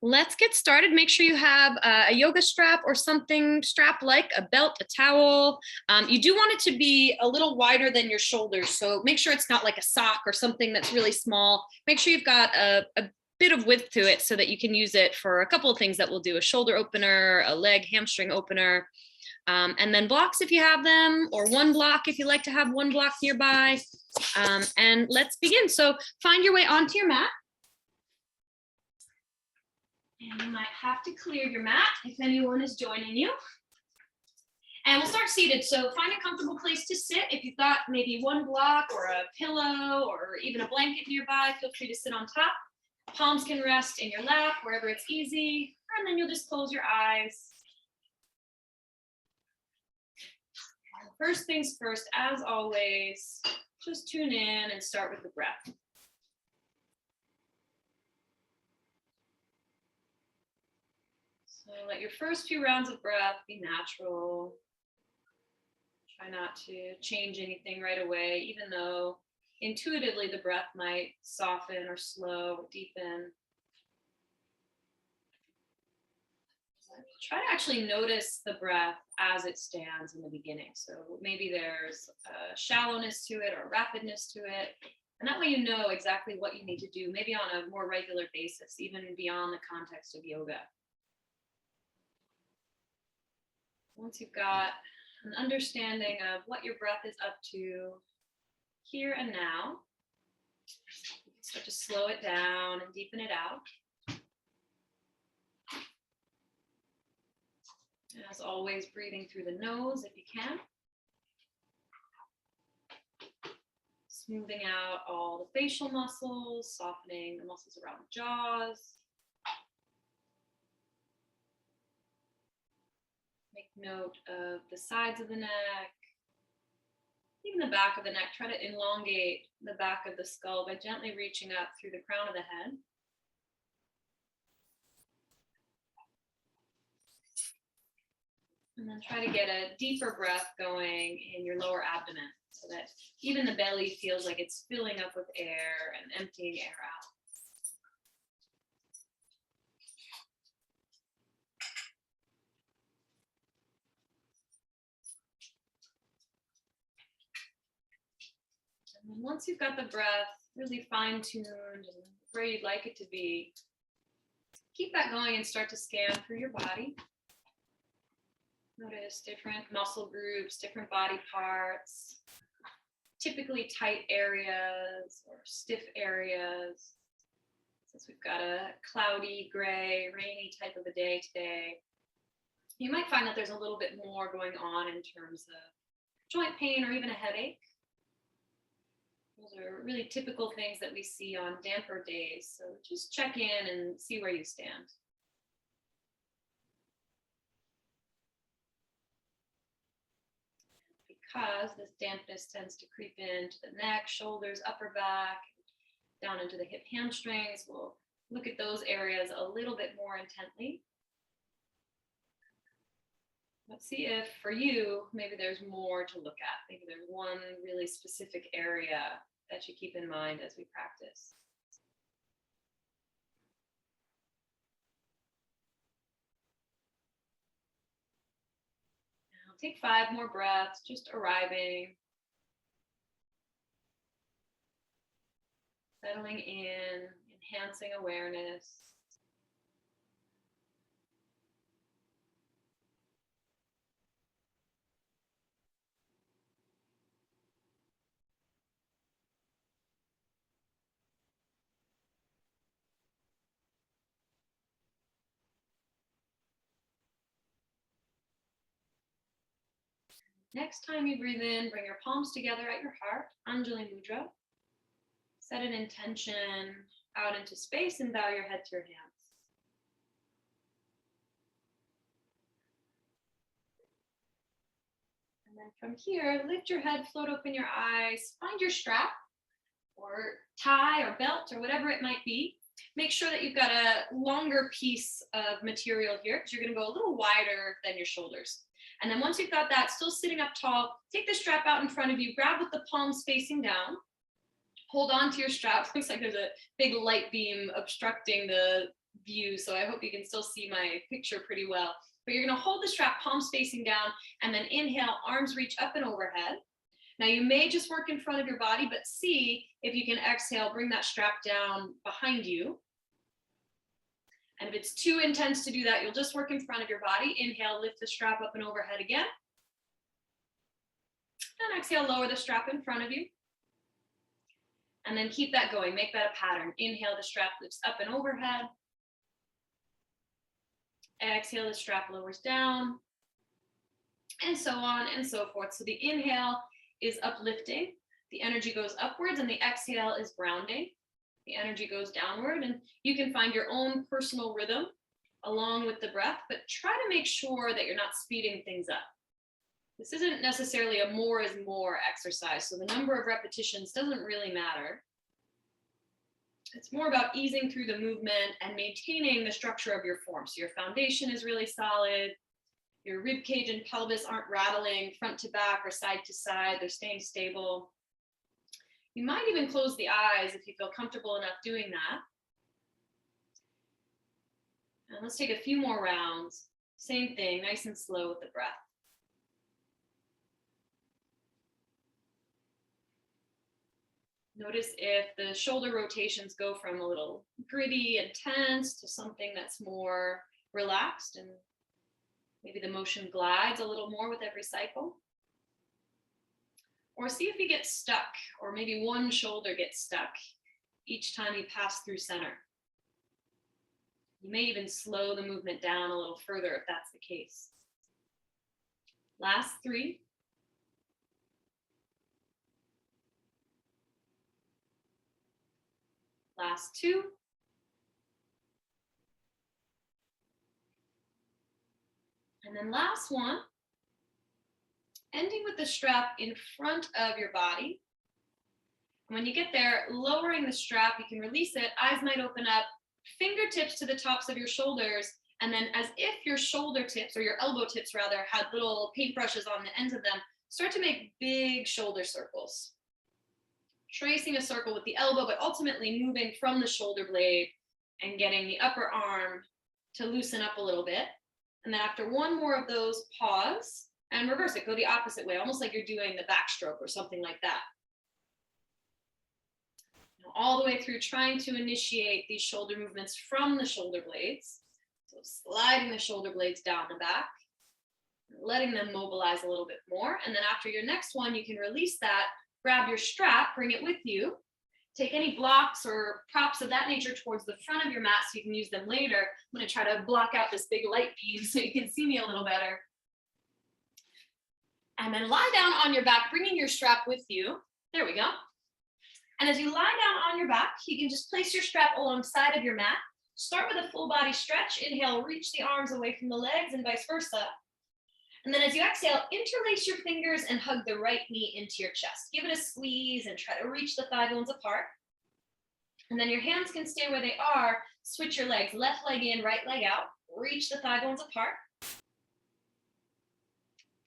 Let's get started. Make sure you have a yoga strap or something strap like a belt, a towel. You do want it to be a little wider than your shoulders. So make sure it's not like a sock or something that's really small. Make sure you've got a bit of width to it so that you can use it for a couple of things that we'll do: a shoulder opener, a leg hamstring opener, and then blocks if you have them, or one block if you like to have one block nearby. And let's begin. So find your way onto your mat. And you might have to clear your mat if anyone is joining you. And we'll start seated. So find a comfortable place to sit. If you've got maybe one block or a pillow or even a blanket nearby, feel free to sit on top. Palms can rest in your lap, wherever it's easy. And then you'll just close your eyes. First things first, as always, just tune in and start with the breath. So let your first few rounds of breath be natural. Try not to change anything right away, even though intuitively the breath might soften or slow or deepen. Try to actually notice the breath as it stands in the beginning. So maybe there's a shallowness to it or rapidness to it. And that way you know exactly what you need to do, maybe on a more regular basis, even beyond the context of yoga. Once you've got an understanding of what your breath is up to here and now, you can start to slow it down and deepen it out. As always, breathing through the nose if you can. Smoothing out all the facial muscles, softening the muscles around the jaws. Make note of the sides of the neck, even the back of the neck. Try to elongate the back of the skull by gently reaching up through the crown of the head. And then try to get a deeper breath going in your lower abdomen so that even the belly feels like it's filling up with air and emptying air out. And then once you've got the breath really fine-tuned and where you'd like it to be, keep that going and start to scan through your body. Notice different muscle groups, different body parts, typically tight areas or stiff areas. Since we've got a cloudy, gray, rainy type of a day today, you might find that there's a little bit more going on in terms of joint pain or even a headache. Those are really typical things that we see on damper days. So just check in and see where you stand. Because this dampness tends to creep into the neck, shoulders, upper back, down into the hip hamstrings. We'll look at those areas a little bit more intently. Let's see if for you, maybe there's more to look at. Maybe there's one really specific area that you keep in mind as we practice. Take 5 more breaths, just arriving. Settling in, enhancing awareness. Next time you breathe in, bring your palms together at your heart, Anjali Mudra. Set an intention out into space and bow your head to your hands. And then from here, lift your head, float open your eyes, find your strap or tie or belt or whatever it might be. Make sure that you've got a longer piece of material here because you're going to go a little wider than your shoulders. And then once you've got that, still sitting up tall, take the strap out in front of you, grab with the palms facing down, hold on to your strap. Looks like there's a big light beam obstructing the view, so I hope you can still see my picture pretty well. But you're gonna hold the strap palms facing down and then inhale, arms reach up and overhead. Now you may just work in front of your body, but see if you can exhale, bring that strap down behind you. And if it's too intense to do that, you'll just work in front of your body. Inhale, lift the strap up and overhead again. And exhale, lower the strap in front of you. And then keep that going, make that a pattern. Inhale, the strap lifts up and overhead. Exhale, the strap lowers down. And so on and so forth. So the inhale is uplifting, the energy goes upwards, and the exhale is grounding. The energy goes downward, and you can find your own personal rhythm along with the breath, but try to make sure that you're not speeding things up. This isn't necessarily a more is more exercise, so the number of repetitions doesn't really matter. It's more about easing through the movement and maintaining the structure of your form. So your foundation is really solid, your rib cage and pelvis aren't rattling front to back or side to side, they're staying stable. You might even close the eyes if you feel comfortable enough doing that. And let's take a few more rounds. Same thing, nice and slow with the breath. Notice if the shoulder rotations go from a little gritty and tense to something that's more relaxed, and maybe the motion glides a little more with every cycle. Or see if you get stuck, or maybe one shoulder gets stuck each time you pass through center. You may even slow the movement down a little further if that's the case. Last 3. Last 2. And then last one, ending with the strap in front of your body. And when you get there, lowering the strap, you can release it, eyes might open up, fingertips to the tops of your shoulders, and then as if your shoulder tips, or your elbow tips rather, had little paintbrushes on the ends of them, start to make big shoulder circles. Tracing a circle with the elbow, but ultimately moving from the shoulder blade and getting the upper arm to loosen up a little bit. And then after one more of those, pause and reverse it. Go the opposite way, almost like you're doing the backstroke or something like that. All the way through, trying to initiate these shoulder movements from the shoulder blades. So sliding the shoulder blades down the back, letting them mobilize a little bit more. And then after your next one, you can release that, grab your strap, bring it with you. Take any blocks or props of that nature towards the front of your mat so you can use them later. I'm going to try to block out this big light beam so you can see me a little better. And then lie down on your back, bringing your strap with you. There we go. And as you lie down on your back, you can just place your strap alongside of your mat. Start with a full body stretch. Inhale, reach the arms away from the legs and vice versa. And then as you exhale, interlace your fingers and hug the right knee into your chest. Give it a squeeze and try to reach the thigh bones apart. And then your hands can stay where they are. Switch your legs, left leg in, right leg out. Reach the thigh bones apart.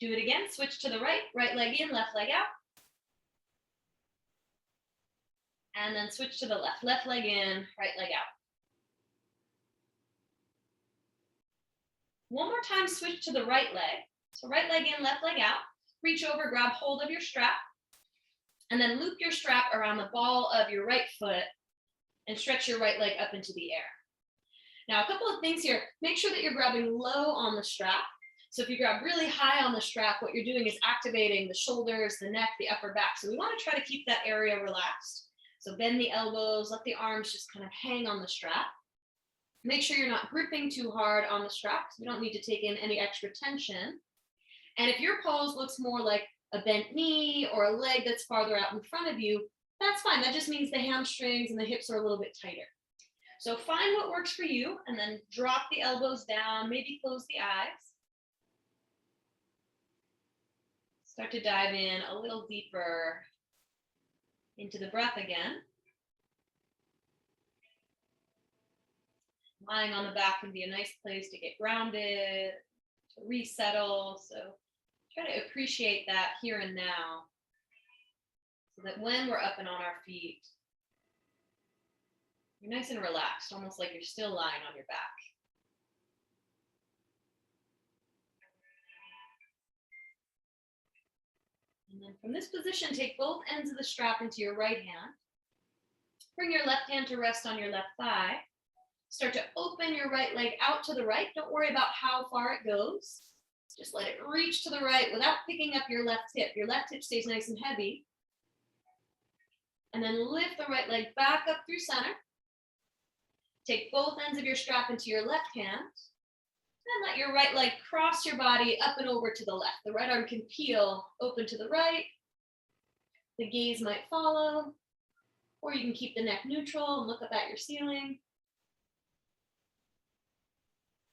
Do it again, switch to the right, right leg in, left leg out. And then switch to the left, left leg in, right leg out. One more time, switch to the right leg. So right leg in, left leg out. Reach over, grab hold of your strap, and then loop your strap around the ball of your right foot and stretch your right leg up into the air. Now, a couple of things here. Make sure that you're grabbing low on the strap. So if you grab really high on the strap, what you're doing is activating the shoulders, the neck, the upper back. So we want to try to keep that area relaxed. So bend the elbows, let the arms just kind of hang on the strap. Make sure you're not gripping too hard on the strap because we don't need to take in any extra tension. And if your pose looks more like a bent knee or a leg that's farther out in front of you, that's fine. That just means the hamstrings and the hips are a little bit tighter. So find what works for you and then drop the elbows down, maybe close the eyes. Start to dive in a little deeper into the breath again. Lying on the back can be a nice place to get grounded, to resettle. So try to appreciate that here and now so that when we're up and on our feet, You're nice and relaxed, almost like you're still lying on your back. And then from this position, take both ends of the strap into your right hand. Bring your left hand to rest on your left thigh. Start to open your right leg out to the right. Don't worry about how far it goes. Just let it reach to the right without picking up your left hip. Your left hip stays nice and heavy. And then lift the right leg back up through center. Take both ends of your strap into your left hand. And let your right leg cross your body up and over to the left. The right arm can peel open to the right. The gaze might follow. Or you can keep the neck neutral and look up at your ceiling.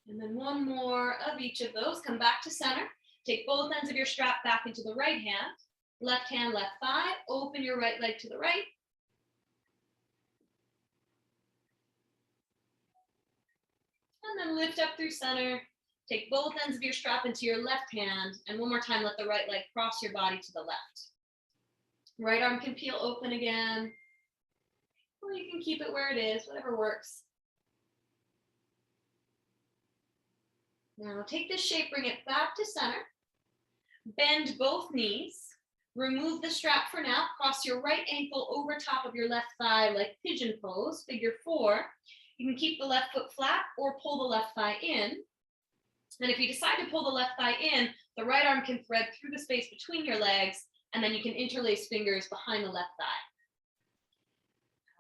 And then one more of each of those. Come back to center. Take both ends of your strap back into the right hand. Left hand, left thigh. Open your right leg to the right. And then lift up through center. Take both ends of your strap into your left hand. And one more time, let the right leg cross your body to the left. Right arm can peel open again. Or you can keep it where it is, whatever works. Now take this shape, bring it back to center. Bend both knees. Remove the strap for now. Cross your right ankle over top of your left thigh like pigeon pose, figure 4. You can keep the left foot flat or pull the left thigh in. And if you decide to pull the left thigh in, the right arm can thread through the space between your legs, and then you can interlace fingers behind the left thigh.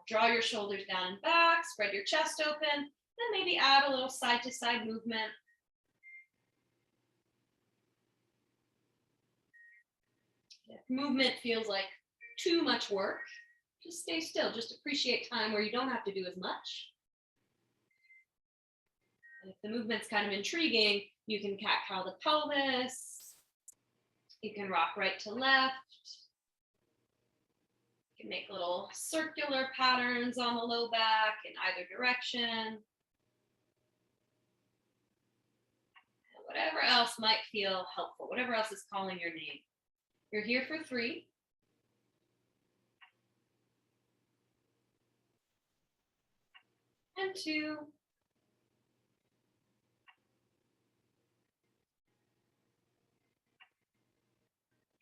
Draw your shoulders down and back, spread your chest open, then maybe add a little side to side movement. If movement feels like too much work, just stay still. Just appreciate time where you don't have to do as much. And if the movement's kind of intriguing, you can cat-cow the pelvis. You can rock right to left. You can make little circular patterns on the low back in either direction. And whatever else might feel helpful, whatever else is calling your name. You're here for 3. And 2.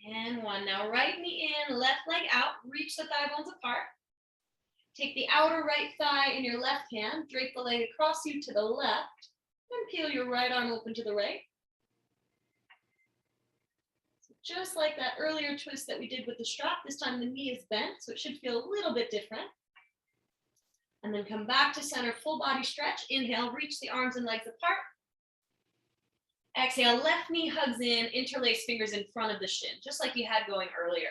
And 1. Now right knee in, left leg out, reach the thigh bones apart. Take the outer right thigh in your left hand, drape the leg across you to the left, and peel your right arm open to the right. So just like that earlier twist that we did with the strap, this time the knee is bent, so it should feel a little bit different. And then come back to center, full body stretch. Inhale, reach the arms and legs apart. Exhale, left knee hugs in, interlace fingers in front of the shin, just like you had going earlier.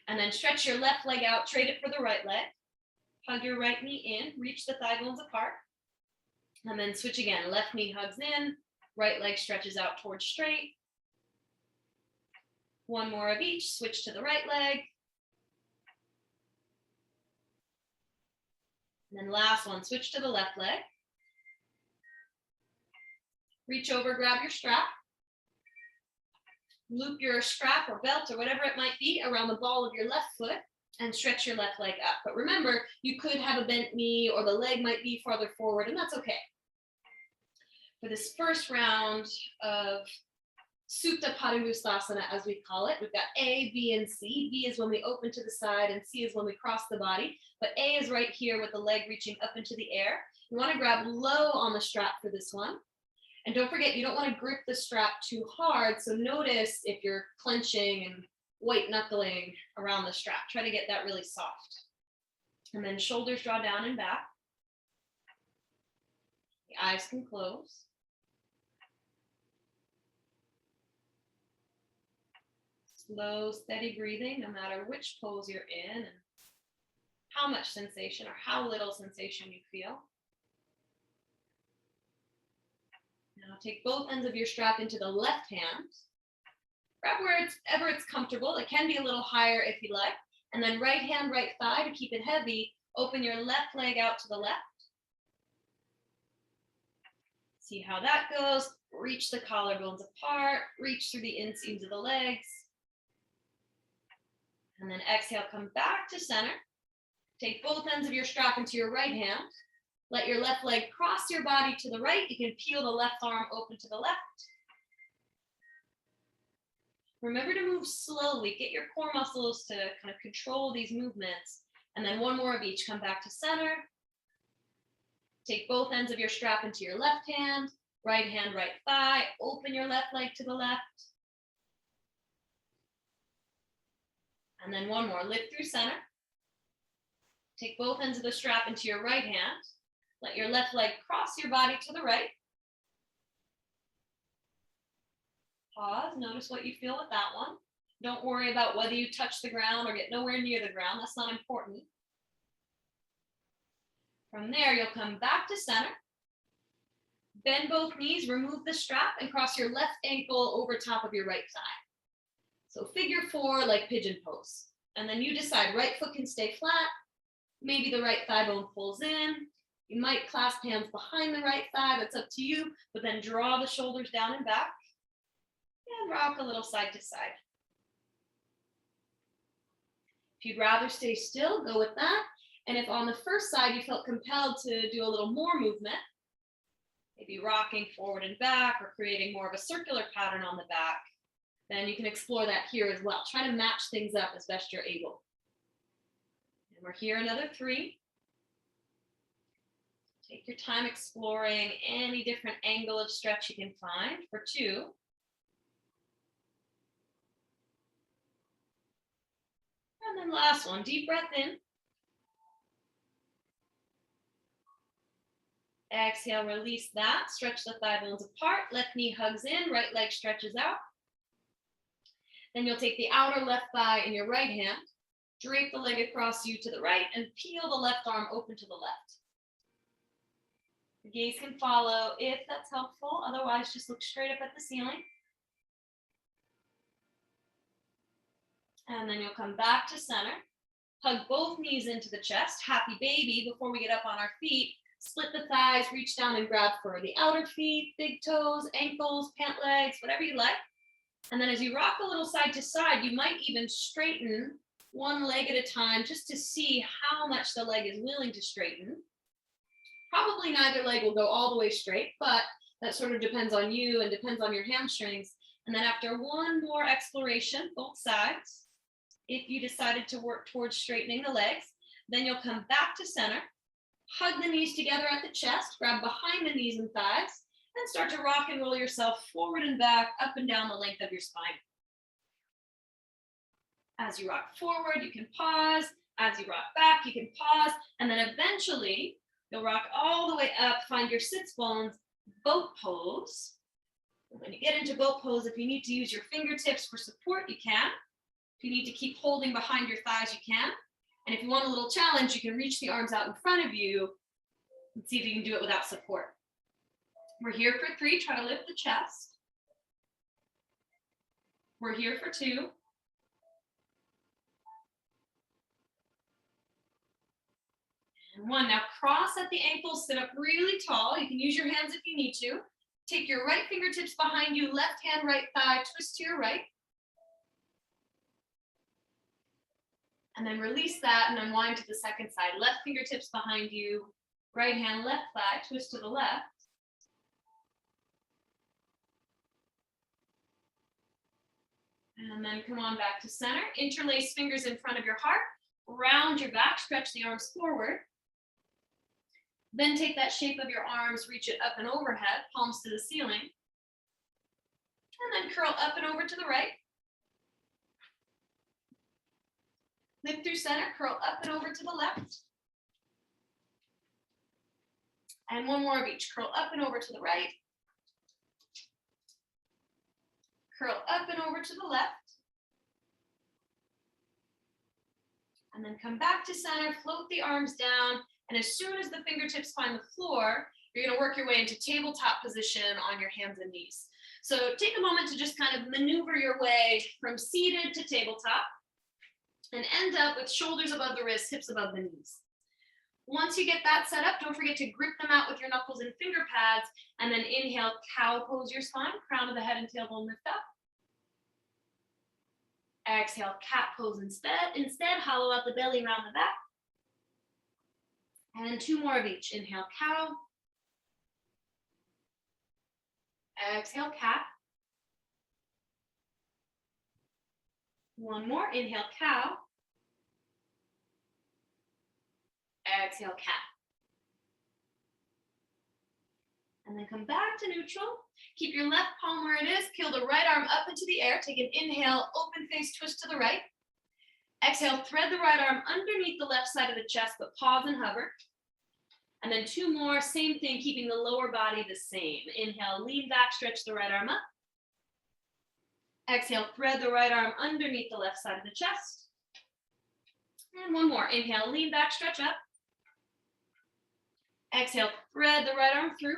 And then stretch your left leg out, trade it for the right leg. Hug your right knee in, reach the thigh bones apart. And then switch again, left knee hugs in, right leg stretches out towards straight. One more of each, switch to the right leg. And then last one, switch to the left leg. Reach over, grab your strap. Loop your strap or belt or whatever it might be around the ball of your left foot and stretch your left leg up. But remember, you could have a bent knee or the leg might be farther forward, and that's okay. For this first round of Supta Padangusthasana, as we call it, we've got A, B, and C. B is when we open to the side, and C is when we cross the body. But A is right here with the leg reaching up into the air. You want to grab low on the strap for this one. And don't forget, you don't want to grip the strap too hard. So notice if you're clenching and white knuckling around the strap. Try to get that really soft. And then shoulders draw down and back. The eyes can close. Slow, steady breathing, no matter which pose you're in and how much sensation or how little sensation you feel. Now take both ends of your strap into the left hand. Grab wherever it's comfortable. It can be a little higher if you like. And then right hand, right thigh to keep it heavy. Open your left leg out to the left. See how that goes. Reach the collarbones apart. Reach through the inseams of the legs. And then exhale, come back to center. Take both ends of your strap into your right hand. Let your left leg cross your body to the right. You can peel the left arm open to the left. Remember to move slowly. Get your core muscles to kind of control these movements. And then one more of each. Come back to center. Take both ends of your strap into your left hand, right thigh. Open your left leg to the left. And then one more. Lift through center. Take both ends of the strap into your right hand. Let your left leg cross your body to the right. Pause. Notice what you feel with that one. Don't worry about whether you touch the ground or get nowhere near the ground. That's not important. From there, you'll come back to center. Bend both knees, remove the strap, and cross your left ankle over top of your right thigh. So figure 4, like pigeon pose. And then you decide, right foot can stay flat. Maybe the right thigh bone pulls in. You might clasp hands behind the right thigh. That's up to you. But then draw the shoulders down and back. And rock a little side to side. If you'd rather stay still, go with that. And if on the first side you felt compelled to do a little more movement, maybe rocking forward and back or creating more of a circular pattern on the back, then you can explore that here as well. Try to match things up as best you're able. And we're here another 3. Take your time exploring any different angle of stretch you can find for 2. And then last one, deep breath in. Exhale, release that. Stretch the thigh bones apart. Left knee hugs in, right leg stretches out. Then you'll take the outer left thigh in your right hand, drape the leg across you to the right, and peel the left arm open to the left. The gaze can follow if that's helpful. Otherwise, just look straight up at the ceiling. And then you'll come back to center. Hug both knees into the chest. Happy baby. Before we get up on our feet, split the thighs, reach down and grab for the outer feet, big toes, ankles, pant legs, whatever you like. And then as you rock a little side to side, you might even straighten one leg at a time just to see how much the leg is willing to straighten. Probably neither leg will go all the way straight, but that sort of depends on you and depends on your hamstrings. And then after one more exploration, both sides, if you decided to work towards straightening the legs, then you'll come back to center, hug the knees together at the chest, grab behind the knees and thighs, and start to rock and roll yourself forward and back, up and down the length of your spine. As you rock forward, you can pause. As you rock back, you can pause. And then eventually, you'll rock all the way up, find your sits bones, boat pose. When you get into boat pose, if you need to use your fingertips for support, you can. If you need to keep holding behind your thighs, you can. And if you want a little challenge, you can reach the arms out in front of you and see if you can do it without support. We're here for 3, try to lift the chest. We're here for 2. And 1, now cross at the ankles, sit up really tall. You can use your hands if you need to. Take your right fingertips behind you, left hand, right thigh, twist to your right. And then release that and unwind to the second side. Left fingertips behind you, right hand, left thigh, twist to the left. And then come on back to center. Interlace fingers in front of your heart. Round your back, stretch the arms forward. Then take that shape of your arms, reach it up and overhead, palms to the ceiling. And then curl up and over to the right. Lift through center, curl up and over to the left. And 1 more of each. Curl up and over to the right. Curl up and over to the left. And then come back to center, float the arms down. And as soon as the fingertips find the floor, you're going to work your way into tabletop position on your hands and knees. So take a moment to just kind of maneuver your way from seated to tabletop and end up with shoulders above the wrists, hips above the knees. Once you get that set up, don't forget to grip them out with your knuckles and finger pads, and then inhale, cow pose your spine, crown of the head and tailbone lift up. Exhale, cat pose instead, hollow out the belly, round the back. And 2 more of each. Inhale, cow. Exhale, cat. 1 more. Inhale, cow. Exhale, cat. And then come back to neutral. Keep your left palm where it is. Peel the right arm up into the air. Take an inhale, open face, twist to the right. Exhale, thread the right arm underneath the left side of the chest, but pause and hover. And then 2 more, same thing, keeping the lower body the same. Inhale, lean back, stretch the right arm up. Exhale, thread the right arm underneath the left side of the chest. And 1 more. Inhale, lean back, stretch up. Exhale, thread the right arm through.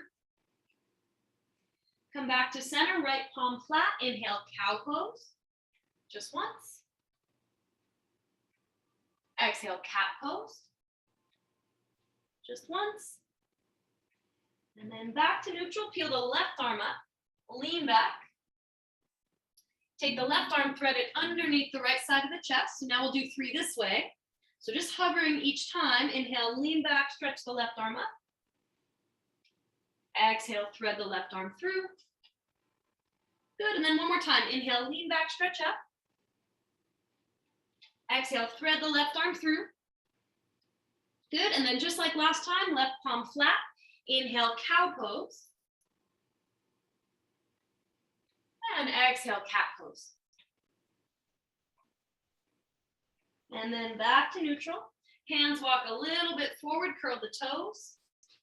Come back to center, right palm flat. Inhale, cow pose. Just once. Exhale, cat pose. Just once. And then back to neutral. Peel the left arm up. Lean back. Take the left arm, thread it underneath the right side of the chest. So now we'll do 3 this way. So just hovering each time. Inhale, lean back, stretch the left arm up. Exhale, thread the left arm through. Good, and then 1 more time. Inhale, lean back, stretch up. Exhale, thread the left arm through. Good, and then just like last time, left palm flat. Inhale, cow pose. And exhale, cat pose. And then back to neutral. Hands walk a little bit forward, curl the toes.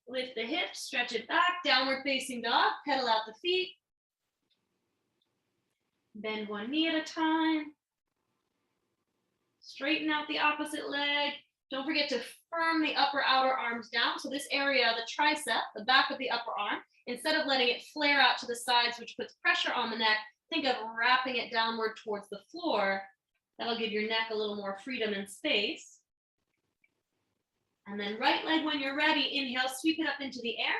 Lift the hips, stretch it back, downward facing dog, pedal out the feet. Bend 1 knee at a time. Straighten out the opposite leg. Don't forget to firm the upper outer arms down. So this area, the tricep, the back of the upper arm, instead of letting it flare out to the sides, which puts pressure on the neck, think of wrapping it downward towards the floor. That'll give your neck a little more freedom and space. And then right leg when you're ready, inhale, sweep it up into the air.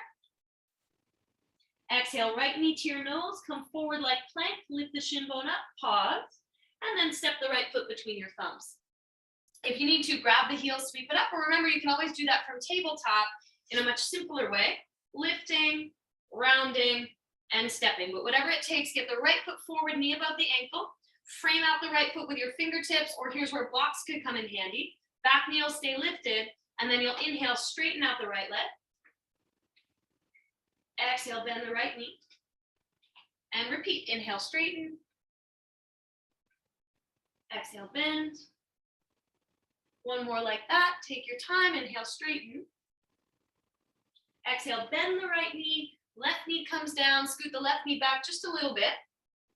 Exhale, right knee to your nose, come forward like plank, lift the shin bone up, pause, and then step the right foot between your thumbs. If you need to, grab the heels, sweep it up, or remember, you can always do that from tabletop in a much simpler way, lifting, rounding, and stepping. But whatever it takes, get the right foot forward, knee above the ankle, frame out the right foot with your fingertips, or here's where blocks could come in handy. Back knee will stay lifted, and then you'll inhale, straighten out the right leg. Exhale, bend the right knee. And repeat, inhale, straighten. Exhale, bend. 1 more like that. Take your time, inhale, straighten. Exhale, bend the right knee. Left knee comes down, scoot the left knee back just a little bit.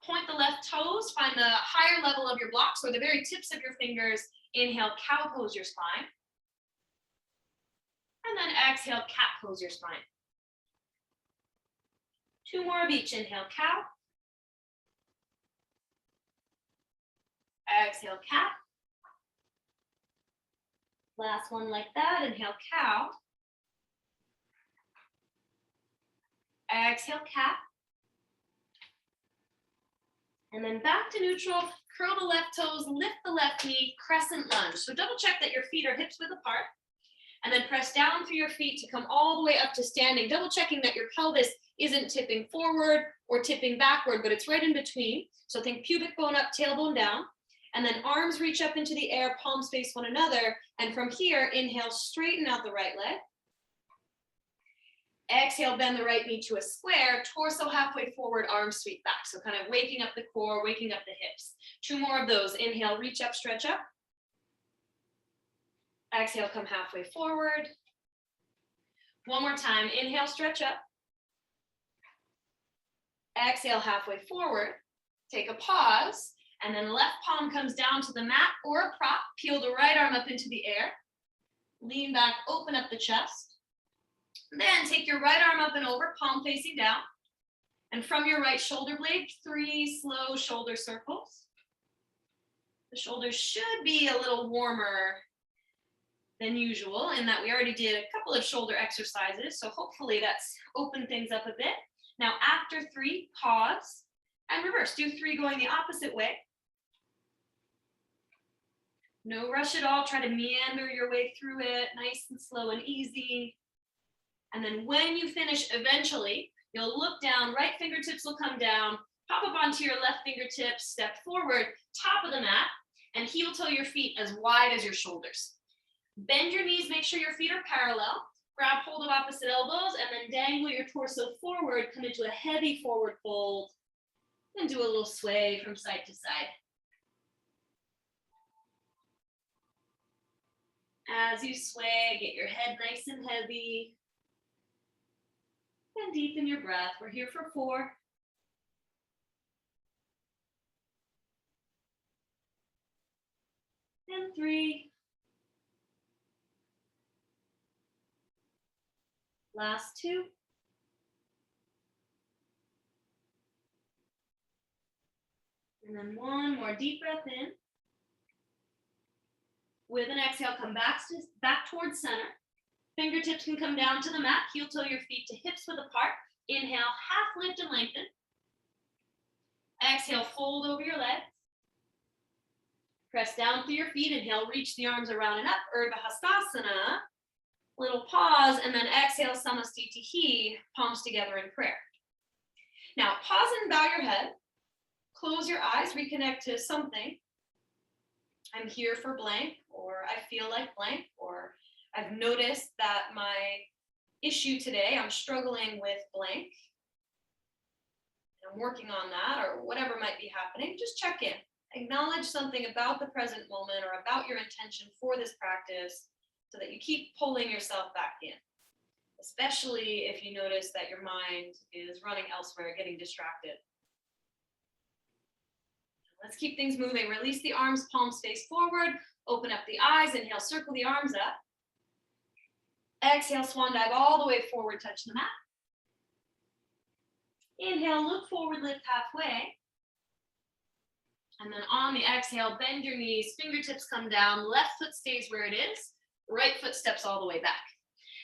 Point the left toes, find the higher level of your blocks or the very tips of your fingers. Inhale, cow pose your spine. And then exhale, cat pose your spine. 2 more of each. Inhale, cow. Exhale, cat. Last one like that. Inhale, cow. Exhale, cat. And then back to neutral. Curl the left toes, lift the left knee, crescent lunge. So double check that your feet are hips width apart. And then press down through your feet to come all the way up to standing, double checking that your pelvis isn't tipping forward or tipping backward, but it's right in between. So think pubic bone up, tailbone down. And then arms reach up into the air, palms face one another. And from here, inhale, straighten out the right leg. Exhale, bend the right knee to a square, torso halfway forward, arms sweep back. So kind of waking up the core, waking up the hips. 2 more of those. Inhale, reach up, stretch up. Exhale, come halfway forward. 1 more time. Inhale, stretch up. Exhale, halfway forward. Take a pause. And then left palm comes down to the mat or a prop. Peel the right arm up into the air. Lean back, open up the chest. Then take your right arm up and over, palm facing down. And from your right shoulder blade, 3 slow shoulder circles. The shoulders should be a little warmer than usual in that we already did a couple of shoulder exercises. So hopefully that's opened things up a bit. Now after 3, pause and reverse. Do 3 going the opposite way. No rush at all. Try to meander your way through it, nice and slow and easy. And then when you finish, eventually, you'll look down, right fingertips will come down, pop up onto your left fingertips, step forward, top of the mat, and heel toe your feet as wide as your shoulders. Bend your knees, make sure your feet are parallel. Grab hold of opposite elbows and then dangle your torso forward, come into a heavy forward fold, and do a little sway from side to side. As you sway, get your head nice and heavy. And deepen your breath. We're here for 4. And 3. Last 2. And then 1 more deep breath in. With an exhale, come back towards center. Fingertips can come down to the mat. Heel toe your feet to hips width apart. Inhale, half lift and lengthen. Exhale, fold over your legs. Press down through your feet. Inhale, reach the arms around and up. Urdhva Hastasana. Little pause, and then exhale, Samastitihi, palms together in prayer. Now, pause and bow your head. Close your eyes, reconnect to something. I'm here for blank, or I feel like blank, or I've noticed that my issue today, I'm struggling with blank. I'm working on that, or whatever might be happening. Just check in. Acknowledge something about the present moment or about your intention for this practice so that you keep pulling yourself back in, especially if you notice that your mind is running elsewhere, getting distracted. Let's keep things moving. Release the arms, palms face forward. Open up the eyes. Inhale, circle the arms up. Exhale, swan dive all the way forward, touch the mat. Inhale, look forward, lift halfway. And then on the exhale, bend your knees, fingertips come down, left foot stays where it is, right foot steps all the way back.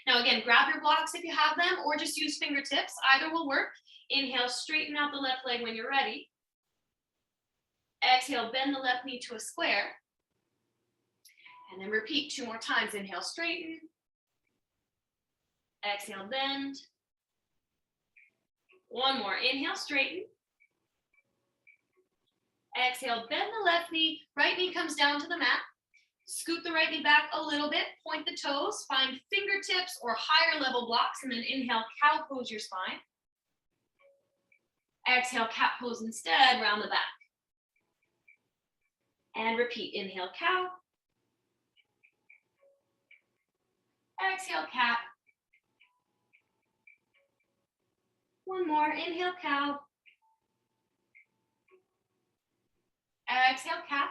Now again, grab your blocks if you have them, or just use fingertips. Either will work. Inhale, straighten out the left leg when you're ready. Exhale, bend the left knee to a square. And then repeat 2 more times. Inhale, straighten. Exhale, bend. 1 more. Inhale, straighten. Exhale, bend the left knee. Right knee comes down to the mat. Scoot the right knee back a little bit. Point the toes. Find fingertips or higher level blocks. And then inhale, cow pose your spine. Exhale, cat pose instead, round the back. And repeat. Inhale, cow. Exhale, cat. 1 more. Inhale, cow. Exhale, cat.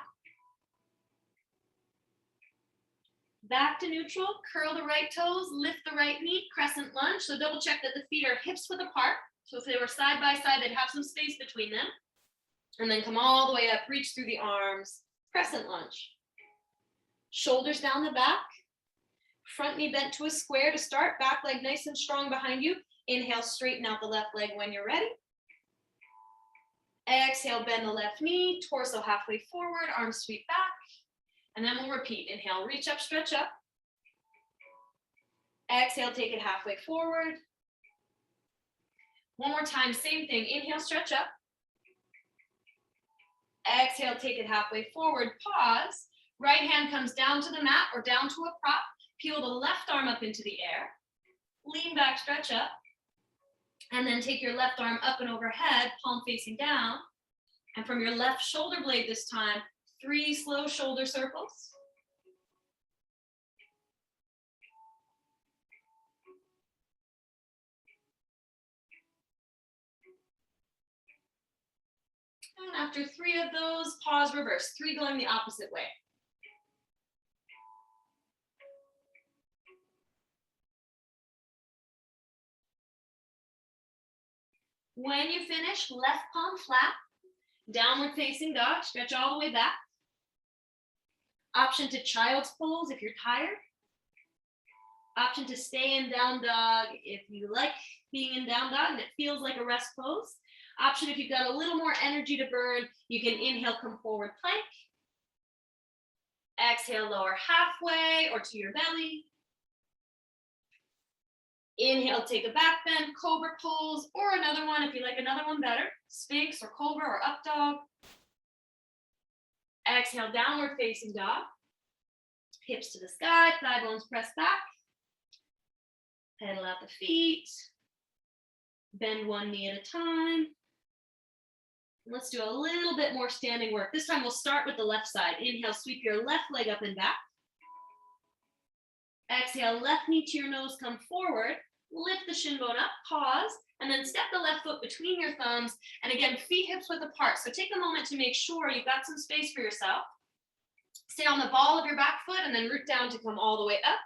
Back to neutral. Curl the right toes. Lift the right knee. Crescent lunge. So double check that the feet are hips width apart. So if they were side by side, they'd have some space between them. And then come all the way up. Reach through the arms. Crescent lunge. Shoulders down the back. Front knee bent to a square to start. Back leg nice and strong behind you. Inhale, straighten out the left leg when you're ready. Exhale, bend the left knee, torso halfway forward, arms sweep back. And then we'll repeat. Inhale, reach up, stretch up. Exhale, take it halfway forward. 1 more time, same thing. Inhale, stretch up. Exhale, take it halfway forward. Pause. Right hand comes down to the mat or down to a prop. Peel the left arm up into the air. Lean back, stretch up. And then take your left arm up and overhead, palm facing down. And from your left shoulder blade this time, 3 slow shoulder circles. And after 3 of those, pause, reverse. 3 going the opposite way. When you finish, left palm flat, downward facing dog, stretch all the way back. Option to child's pose if you're tired. Option to stay in down dog if you like being in down dog and it feels like a rest pose. Option if you've got a little more energy to burn, you can inhale, come forward plank. Exhale, lower halfway or to your belly. Inhale, take a back bend, cobra pose, or another one if you like another one better. Sphinx or cobra or up dog. Exhale, downward facing dog. Hips to the sky, thigh bones press back. Pedal out the feet. Bend one knee at a time. Let's do a little bit more standing work. This time we'll start with the left side. Inhale, sweep your left leg up and back. Exhale, left knee to your nose, come forward. Lift the shin bone up, pause, and then step the left foot between your thumbs. And again, feet hips width apart. So take a moment to make sure you've got some space for yourself. Stay on the ball of your back foot and then root down to come all the way up.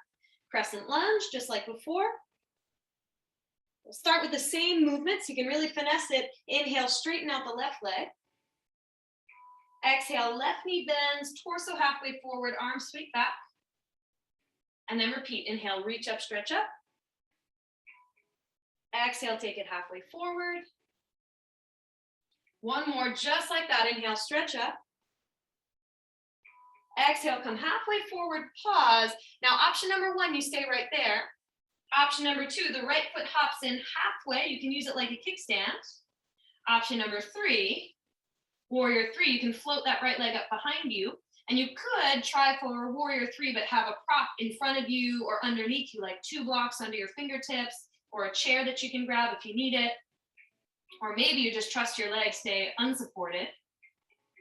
Crescent lunge, just like before. We'll start with the same movements. You can really finesse it. Inhale, straighten out the left leg. Exhale, left knee bends, torso halfway forward, arms straight back. And then repeat. Inhale, reach up, stretch up. Exhale, take it halfway forward. One more, just like that. Inhale, stretch up. Exhale, come halfway forward, pause. Now, option number one, you stay right there. Option number two, the right foot hops in halfway. You can use it like a kickstand. Option number three, warrior three, you can float that right leg up behind you. And you could try for warrior three, but have a prop in front of you or underneath you, like 2 blocks under your fingertips, or a chair that you can grab if you need it. Or maybe you just trust your legs stay unsupported.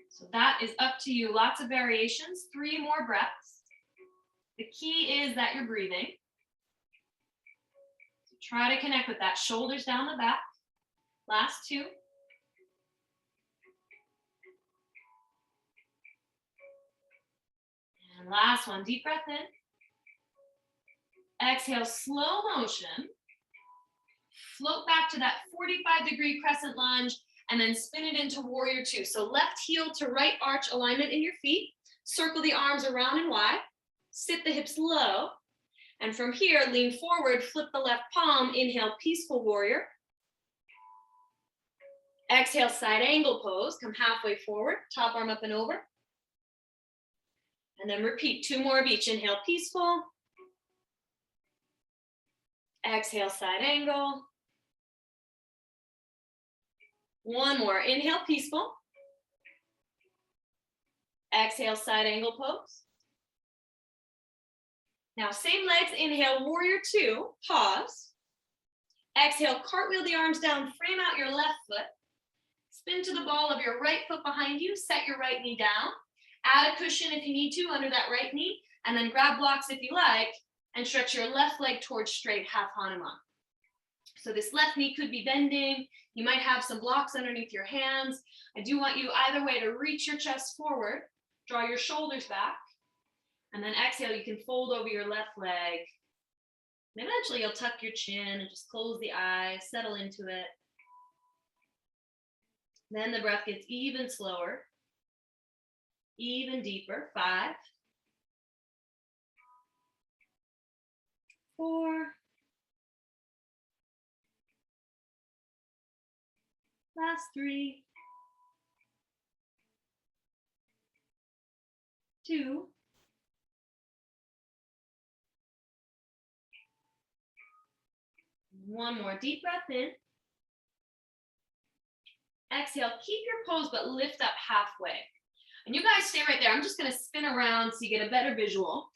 So that is up to you. Lots of variations, 3 more breaths. The key is that you're breathing. So try to connect with that, shoulders down the back. Last 2. And last one, deep breath in. Exhale, slow motion. Float back to that 45-degree crescent lunge and then spin it into warrior two. So left heel to right arch alignment in your feet. Circle the arms around and wide. Sit the hips low. And from here, lean forward, flip the left palm. Inhale, peaceful warrior. Exhale, side angle pose. Come halfway forward, top arm up and over. And then repeat 2 more of each. Inhale, peaceful. Exhale, side angle. 1 more. Inhale, peaceful. Exhale, side angle pose. Now, same legs. Inhale, warrior two. Pause. Exhale, cartwheel the arms down. Frame out your left foot. Spin to the ball of your right foot behind you. Set your right knee down. Add a cushion if you need to under that right knee. And then grab blocks if you like. And stretch your left leg towards straight, half Hanuman. So this left knee could be bending. You might have some blocks underneath your hands. I do want you either way to reach your chest forward, draw your shoulders back, and then exhale, you can fold over your left leg. And eventually you'll tuck your chin and just close the eyes, settle into it. Then the breath gets even slower, even deeper. 5, 4, last 3, 2, 1 more deep breath in. Exhale, keep your pose, but lift up halfway. And you guys stay right there. I'm just gonna spin around so you get a better visual.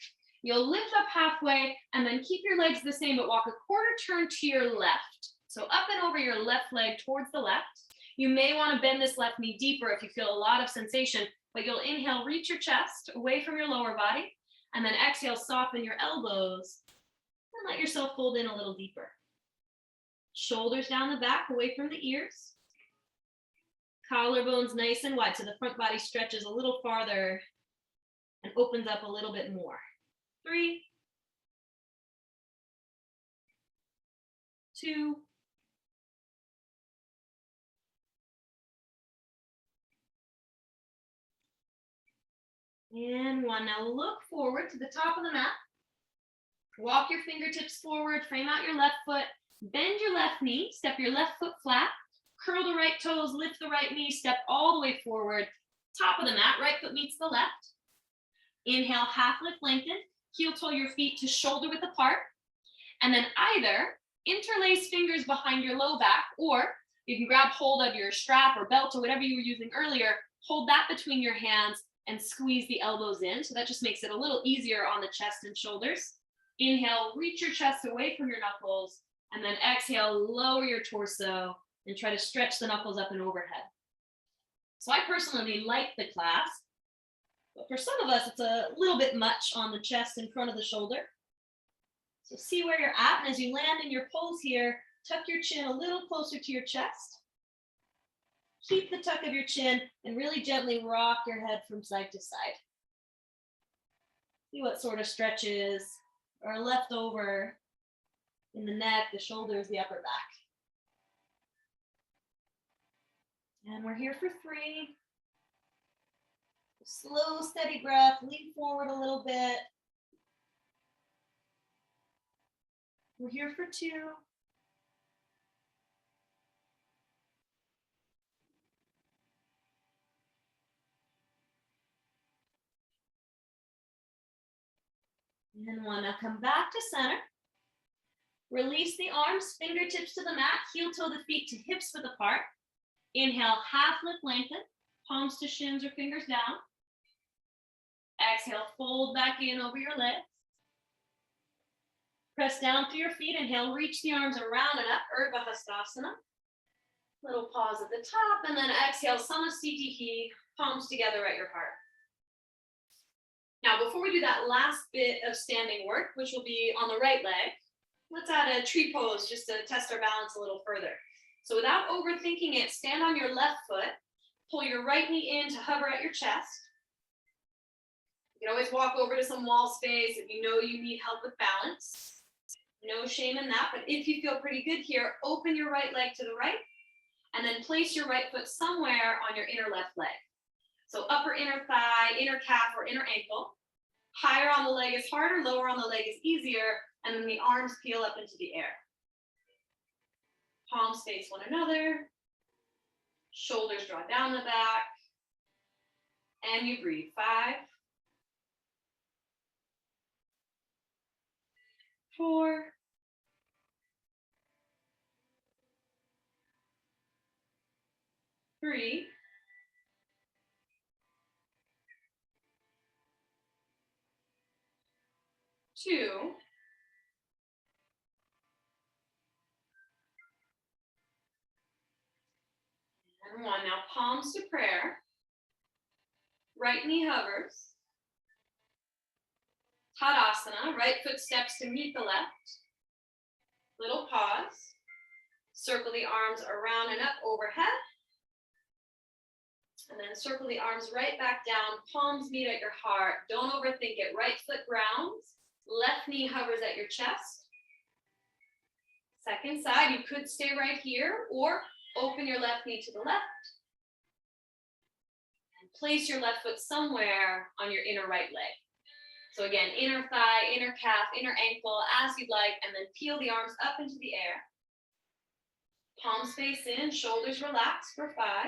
You'll lift up halfway and then keep your legs the same, but walk a quarter turn to your left. So up and over your left leg towards the left. You may want to bend this left knee deeper if you feel a lot of sensation, but you'll inhale, reach your chest away from your lower body, and then exhale, soften your elbows, and let yourself fold in a little deeper. Shoulders down the back, away from the ears. Collarbones nice and wide, so the front body stretches a little farther and opens up a little bit more. 3, 2, and 1. Now look forward to the top of the mat. Walk your fingertips forward, frame out your left foot, bend your left knee, step your left foot flat, curl the right toes, lift the right knee, step all the way forward. Top of the mat, right foot meets the left. Inhale, half lift, lengthen. Heel toe your feet to shoulder width apart. And then either interlace fingers behind your low back, or you can grab hold of your strap or belt or whatever you were using earlier, hold that between your hands and squeeze the elbows in. So that just makes it a little easier on the chest and shoulders. Inhale, reach your chest away from your knuckles, and then exhale, lower your torso and try to stretch the knuckles up and overhead. So I personally like the clasp, but for some of us, it's a little bit much on the chest in front of the shoulder. So see where you're at, and as you land in your pose here, tuck your chin a little closer to your chest. Keep the tuck of your chin and really gently rock your head from side to side. See what sort of stretches are left over in the neck, the shoulders, the upper back. And we're here for 3. Slow, steady breath, lean forward a little bit. We're here for 2. And 1. Now come back to center. Release the arms, fingertips to the mat, heel toe the feet to hips width apart. Inhale, half lift, lengthen, palms to shins or fingers down. Exhale, fold back in over your legs. Press down through your feet. Inhale, reach the arms around and up, Urdhva Hastasana. Little pause at the top, and then exhale, Samasthiti, palms together at your heart. Now, before we do that last bit of standing work, which will be on the right leg, let's add a tree pose just to test our balance a little further. So without overthinking it, stand on your left foot, pull your right knee in to hover at your chest. You can always walk over to some wall space if you know you need help with balance. No shame in that, but if you feel pretty good here, open your right leg to the right, and then place your right foot somewhere on your inner left leg. So upper inner thigh, inner calf, or inner ankle. Higher on the leg is harder, lower on the leg is easier, and then the arms peel up into the air. Palms face one another. Shoulders draw down the back. And you breathe. 5, 4, 3, 2, and 1. Now palms to prayer. Right knee hovers. Tadasana, right foot steps to meet the left. Little pause. Circle the arms around and up overhead. And then circle the arms right back down. Palms meet at your heart. Don't overthink it. Right foot grounds. Left knee hovers at your chest. Second side, you could stay right here or open your left knee to the left. And place your left foot somewhere on your inner right leg. So again, inner thigh, inner calf, inner ankle, as you'd like, and then peel the arms up into the air. Palms face in, shoulders relax for 5.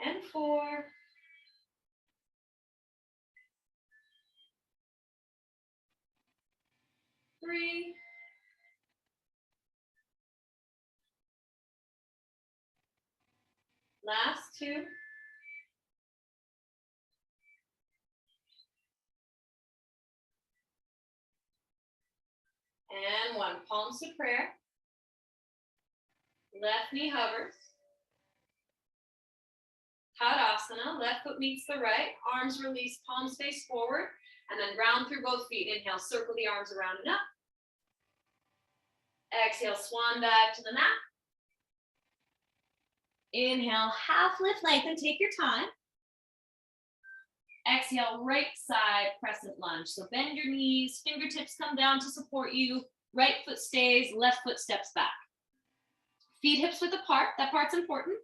And 4. Three. Last 2. And 1. Palms to prayer. Left knee hovers. Tadasana. Left foot meets the right. Arms release, palms face forward. And then round through both feet. Inhale, circle the arms around and up. Exhale, swan dive to the mat. Inhale, half lift, lengthen, take your time. Exhale, right side crescent lunge. So bend your knees, fingertips come down to support you. Right foot stays, left foot steps back. Feet hips width apart, that part's important.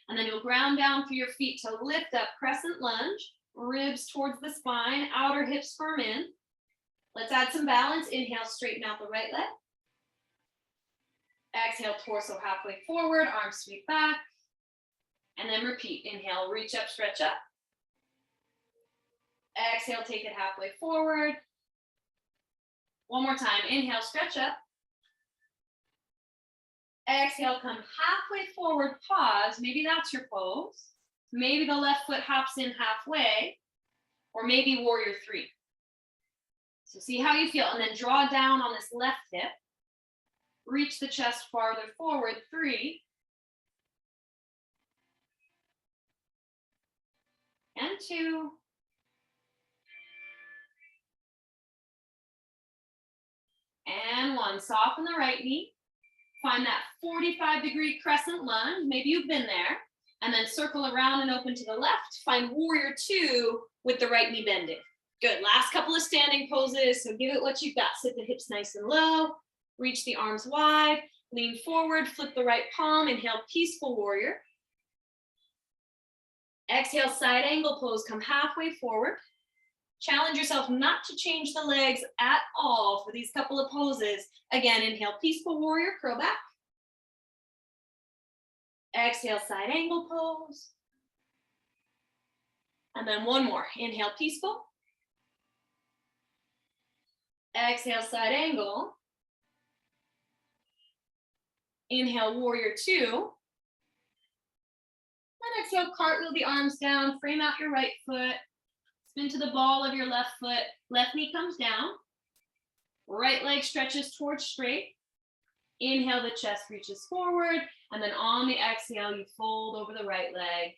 And then you'll ground down through your feet to lift up crescent lunge, ribs towards the spine, outer hips firm in. Let's add some balance. Inhale, straighten out the right leg. Exhale, torso halfway forward, arms sweep back. And then repeat. Inhale, reach up, stretch up. Exhale, take it halfway forward. One more time. Inhale, stretch up. Exhale, come halfway forward, pause. Maybe that's your pose. Maybe the left foot hops in halfway, or maybe warrior three. So see how you feel, and then draw down on this left hip. Reach the chest farther forward, 3. And 2. And 1. Soften the right knee. Find that 45-degree crescent lunge. Maybe you've been there. And then circle around and open to the left. Find warrior 2 with the right knee bending. Good. Last couple of standing poses. So give it what you've got. Sit the hips nice and low. Reach the arms wide. Lean forward. Flip the right palm. Inhale, peaceful warrior. Exhale, side angle pose. Come halfway forward. Challenge yourself not to change the legs at all for these couple of poses. Again, inhale, peaceful warrior, curl back. Exhale, side angle pose. And then one more. Inhale, peaceful. Exhale, side angle. Inhale, warrior 2. And exhale, cartwheel the arms down, frame out your right foot. Spin to the ball of your left foot. Left knee comes down. Right leg stretches towards straight. Inhale, the chest reaches forward. And then on the exhale, you fold over the right leg.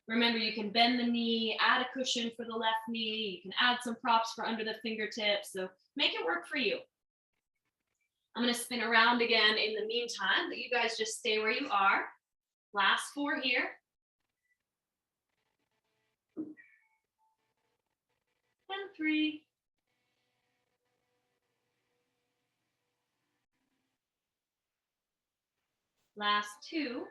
Remember, you can bend the knee, add a cushion for the left knee. You can add some props for under the fingertips. So make it work for you. I'm going to spin around again in the meantime, but you guys just stay where you are. Last 4 here. And 3. Last 2.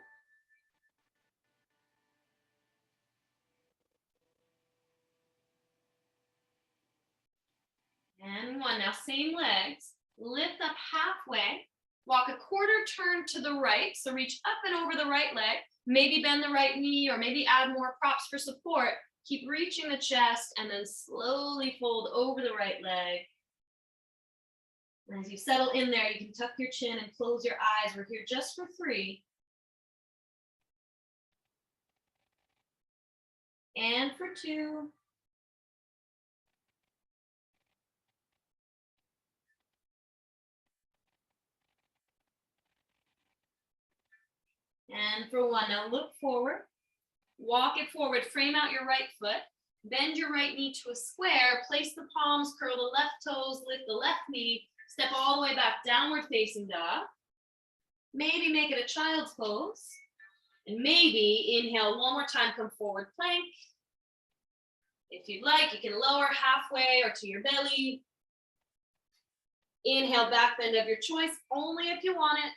And 1. Now same legs. Lift up halfway. Walk a quarter turn to the right. So reach up and over the right leg. Maybe bend the right knee or maybe add more props for support. Keep reaching the chest and then slowly fold over the right leg. And as you settle in there, you can tuck your chin and close your eyes. We're here just for 3. And for 2. And for 1. Now look forward. Walk it forward. Frame out your right foot. Bend your right knee to a square. Place the palms, curl the left toes, lift the left knee. Step all the way back, downward facing dog. Maybe make it a child's pose. And maybe inhale one more time, come forward plank. If you'd like, you can lower halfway or to your belly. Inhale, back bend of your choice, only if you want it.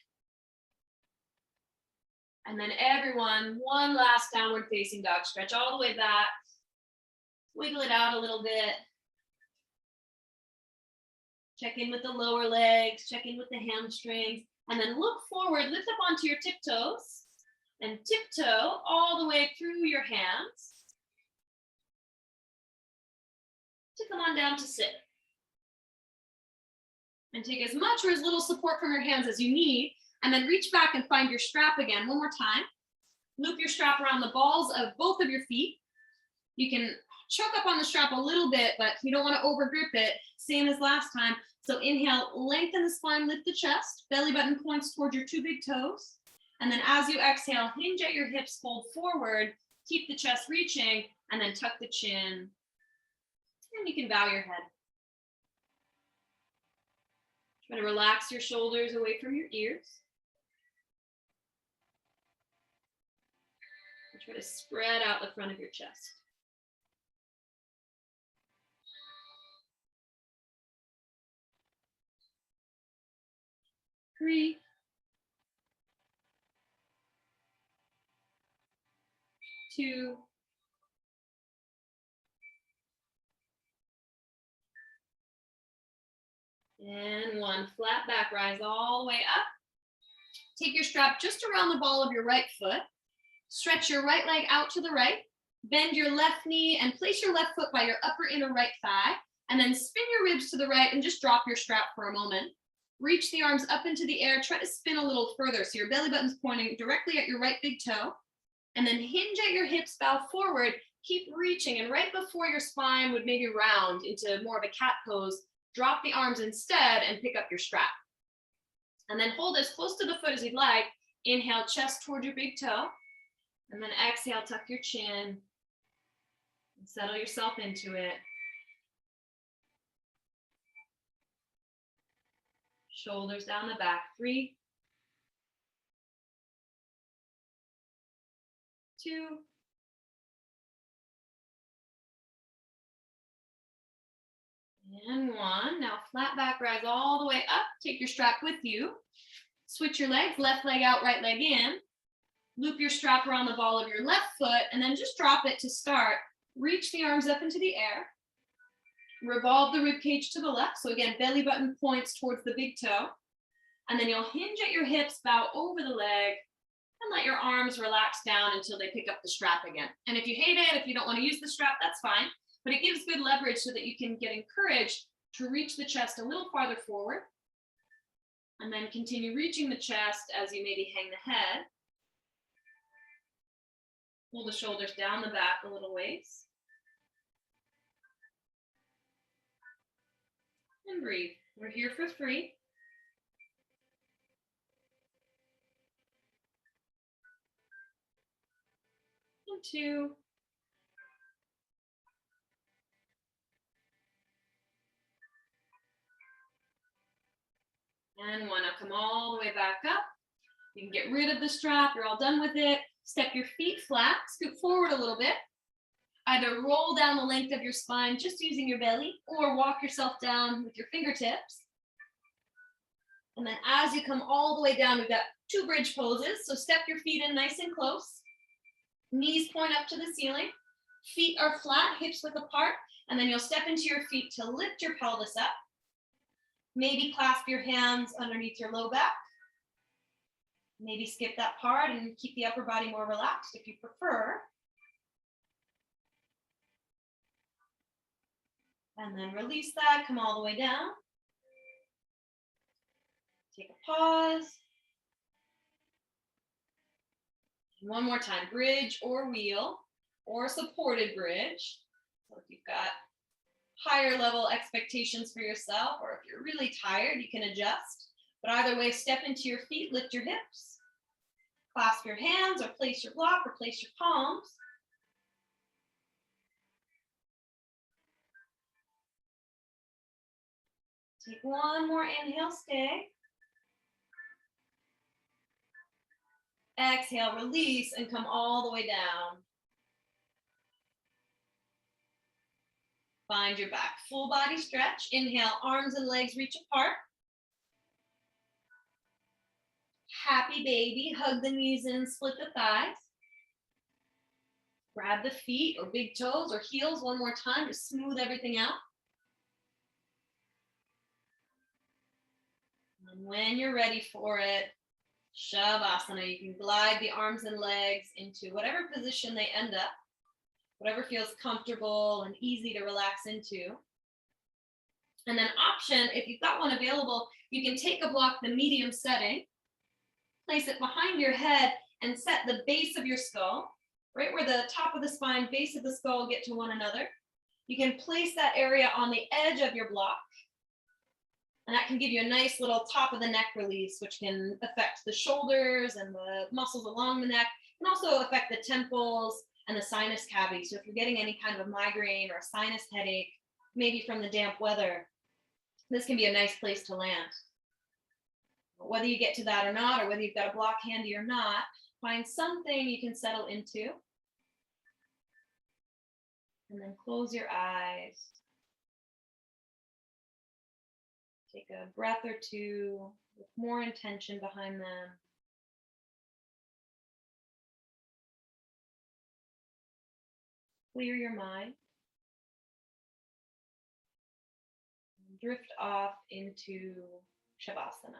And then everyone, one last downward facing dog. Stretch all the way back. Wiggle it out a little bit. Check in with the lower legs. Check in with the hamstrings. And then look forward, lift up onto your tiptoes. And tiptoe all the way through your hands. To come on down to sit. And take as much or as little support from your hands as you need. And then reach back and find your strap again. One more time. Loop your strap around the balls of both of your feet. You can choke up on the strap a little bit, but you don't want to over grip it. Same as last time. So inhale, lengthen the spine, lift the chest. Belly button points toward your 2 big toes. And then as you exhale, hinge at your hips, fold forward. Keep the chest reaching, and then tuck the chin. And you can bow your head. Try to relax your shoulders away from your ears. Try to spread out the front of your chest. 3. 2. And 1. Flat back, rise all the way up. Take your strap just around the ball of your right foot. Stretch your right leg out to the right, bend your left knee and place your left foot by your upper inner right thigh, and then spin your ribs to the right and just drop your strap for a moment. Reach the arms up into the air, try to spin a little further so your belly button's pointing directly at your right big toe, and then hinge at your hips, bow forward, keep reaching, and right before your spine would maybe round into more of a cat pose, drop the arms instead and pick up your strap. And then hold as close to the foot as you'd like. Inhale, chest toward your big toe. And then exhale, tuck your chin and settle yourself into it. Shoulders down the back. 3, 2, and 1. Now flat back, rise all the way up. Take your strap with you. Switch your legs, left leg out, right leg in. Loop your strap around the ball of your left foot and then just drop it to start. Reach the arms up into the air. Revolve the rib cage to the left. So again, belly button points towards the big toe. And then you'll hinge at your hips, bow over the leg, and let your arms relax down until they pick up the strap again. And if you hate it, if you don't want to use the strap, that's fine. But it gives good leverage so that you can get encouraged to reach the chest a little farther forward. And then continue reaching the chest as you maybe hang the head. Pull the shoulders down the back a little ways. And breathe. We're here for 3. And 2. And 1. Now come all the way back up. You can get rid of the strap. You're all done with it. Step your feet flat. Scoot forward a little bit. Either roll down the length of your spine just using your belly, or walk yourself down with your fingertips. And then as you come all the way down, we've got 2 bridge poses. So step your feet in nice and close. Knees point up to the ceiling. Feet are flat, hips width apart. And then you'll step into your feet to lift your pelvis up. Maybe clasp your hands underneath your low back. Maybe skip that part and keep the upper body more relaxed if you prefer. And then release that, come all the way down. Take a pause. And one more time, bridge or wheel or supported bridge. So if you've got higher level expectations for yourself, or if you're really tired, you can adjust. But either way, step into your feet, lift your hips. Clasp your hands or place your block or place your palms. Take one more inhale, stay. Exhale, release, and come all the way down. Find your back, full body stretch. Inhale, arms and legs reach apart. Happy baby, hug the knees in, split the thighs. Grab the feet or big toes or heels one more time to smooth everything out. And when you're ready for it, Shavasana. You can glide the arms and legs into whatever position they end up, whatever feels comfortable and easy to relax into. And then option, if you've got one available, you can take a block, the medium setting, place it behind your head and set the base of your skull, right where the top of the spine, base of the skull get to one another. You can place that area on the edge of your block, and that can give you a nice little top of the neck release, which can affect the shoulders and the muscles along the neck, and also affect the temples and the sinus cavity. So if you're getting any kind of a migraine or a sinus headache, maybe from the damp weather, this can be a nice place to land. Whether you get to that or not, or whether you've got a block handy or not, find something you can settle into. And then close your eyes. Take a breath or two with more intention behind them. Clear your mind. Drift off into Shavasana.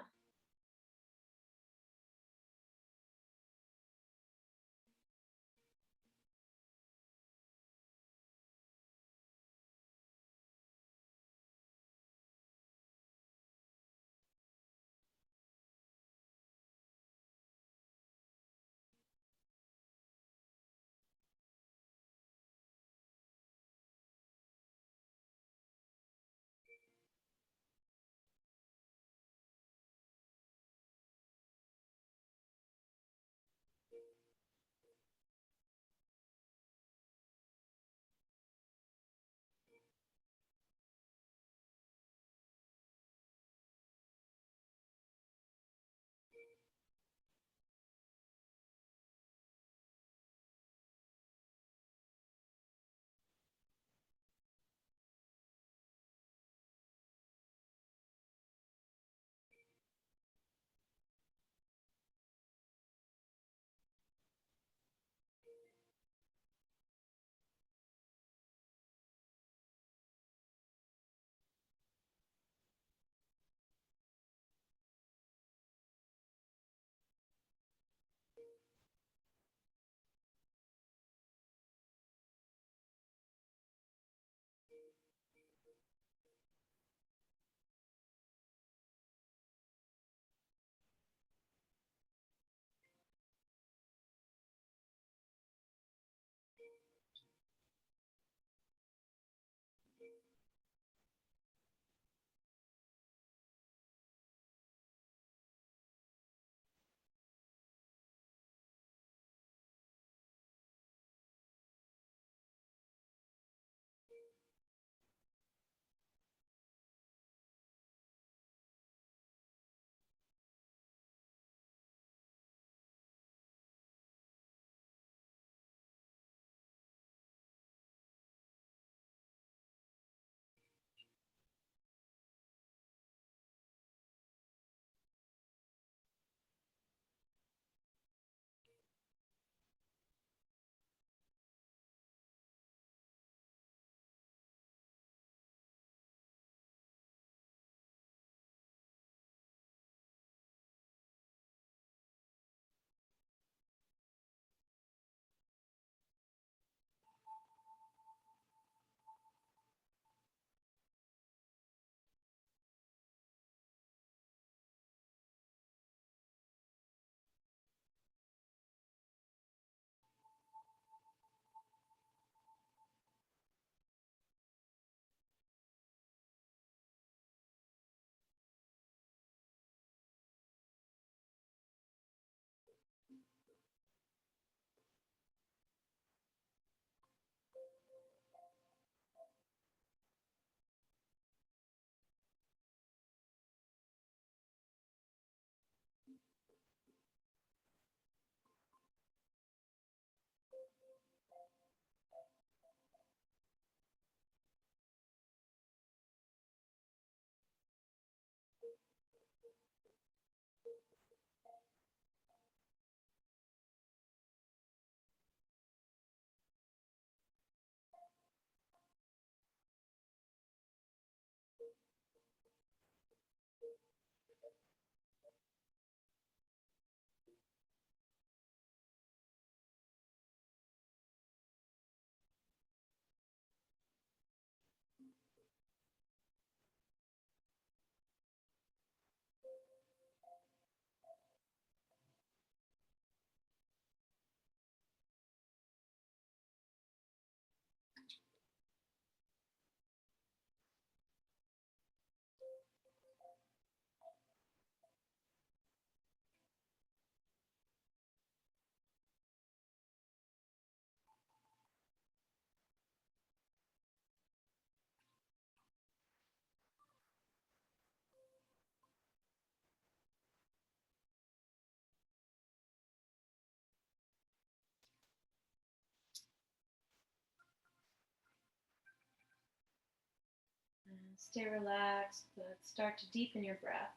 And stay relaxed, but start to deepen your breath.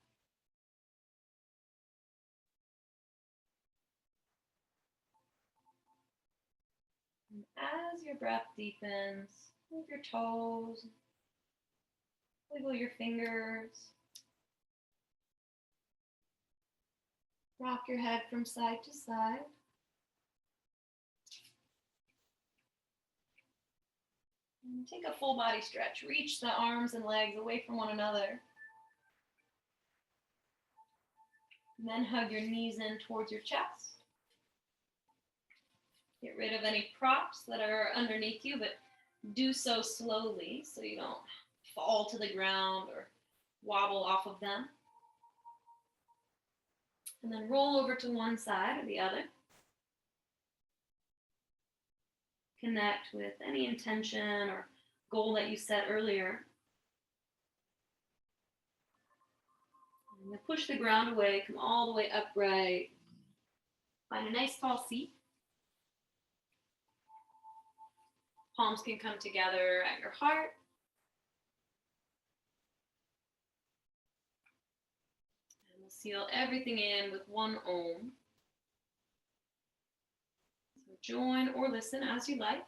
And as your breath deepens, move your toes, wiggle your fingers, rock your head from side to side. And take a full body stretch. Reach the arms and legs away from one another. And then hug your knees in towards your chest. Get rid of any props that are underneath you, but do so slowly so you don't fall to the ground or wobble off of them. And then roll over to one side or the other. Connect with any intention or goal that you set earlier. And then push the ground away, come all the way upright. Find a nice tall seat. Palms can come together at your heart. And we'll seal everything in with one Om. So join or listen as you like.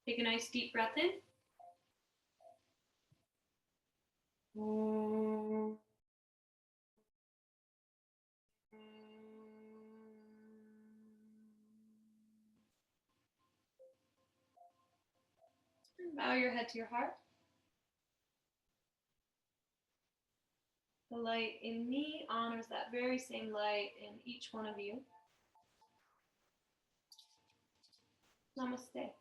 Take a nice deep breath in. Om. And bow your head to your heart. The light in me honors that very same light in each one of you. Namaste.